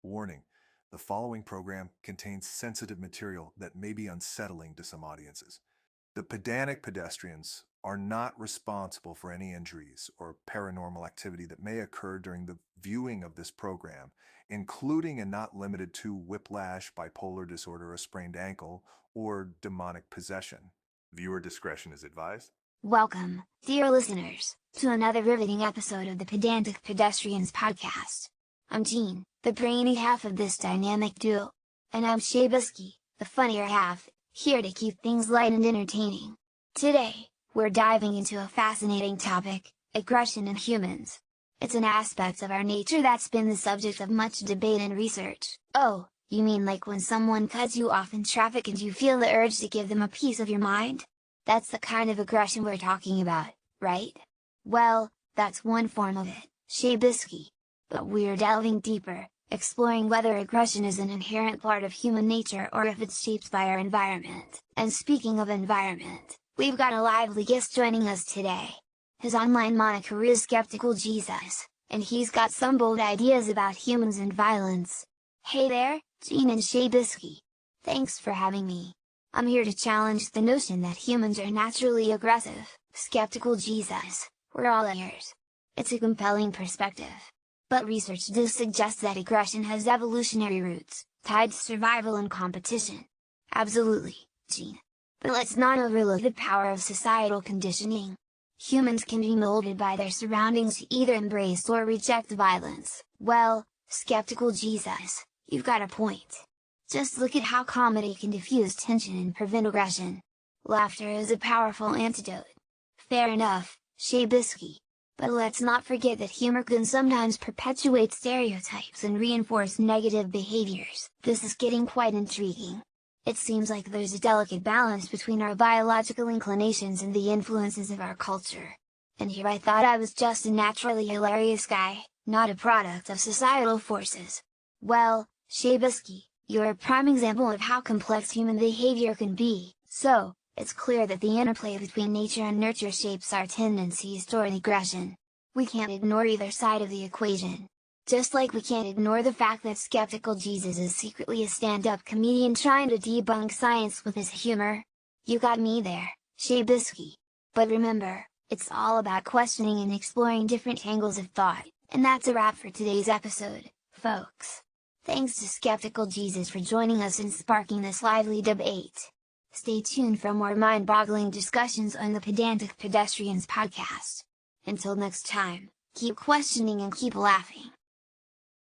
Warning: the following program contains sensitive material that may be unsettling to some audiences. The pedantic pedestrians are not responsible for any injuries or paranormal activity that may occur during the viewing of this program, including and not limited to whiplash, bipolar disorder, a sprained ankle, or demonic possession. Viewer discretion is advised. Welcome, dear listeners, to another riveting episode of the Pedantic Pedestrians podcast. I'm Gene, the brainy half of this dynamic duo. And I'm Shabisky, the funnier half, here to keep things light and entertaining. Today, we're diving into a fascinating topic: aggression in humans. It's an aspect of our nature that's been the subject of much debate and research. Oh, you mean like when someone cuts you off in traffic and you feel the urge to give them a piece of your mind? That's the kind of aggression we're talking about, right? Well, that's one form of it, Shabisky. But we're delving deeper, exploring whether aggression is an inherent part of human nature or if it's shaped by our environment. And speaking of environment, we've got a lively guest joining us today. His online moniker is Skeptical Jesus, and he's got some bold ideas about humans and violence. Hey there, Gene and Shabisky. Thanks for having me. I'm here to challenge the notion that humans are naturally aggressive. Skeptical Jesus, we're all ears. It's a compelling perspective. But research does suggest that aggression has evolutionary roots, tied to survival and competition. Absolutely, Gene. But let's not overlook the power of societal conditioning. Humans can be molded by their surroundings to either embrace or reject violence. Well, Skeptical Jesus, you've got a point. Just look at how comedy can diffuse tension and prevent aggression. Laughter is a powerful antidote. Fair enough, Shabisky. But let's not forget that humor can sometimes perpetuate stereotypes and reinforce negative behaviors. This is getting quite intriguing. It seems like there's a delicate balance between our biological inclinations and the influences of our culture. And here I thought I was just a naturally hilarious guy, not a product of societal forces. Well, Shabisky, you're a prime example of how complex human behavior can be. So, it's clear that the interplay between nature and nurture shapes our tendencies toward aggression. We can't ignore either side of the equation. Just like we can't ignore the fact that Skeptical Jesus is secretly a stand-up comedian trying to debunk science with his humor. You got me there, Shabisky. But remember, it's all about questioning and exploring different angles of thought, and that's a wrap for today's episode, folks. Thanks to Skeptical Jesus for joining us and sparking this lively debate. Stay tuned for more mind-boggling discussions on the Pedantic Pedestrians podcast. Until next time, keep questioning and keep laughing.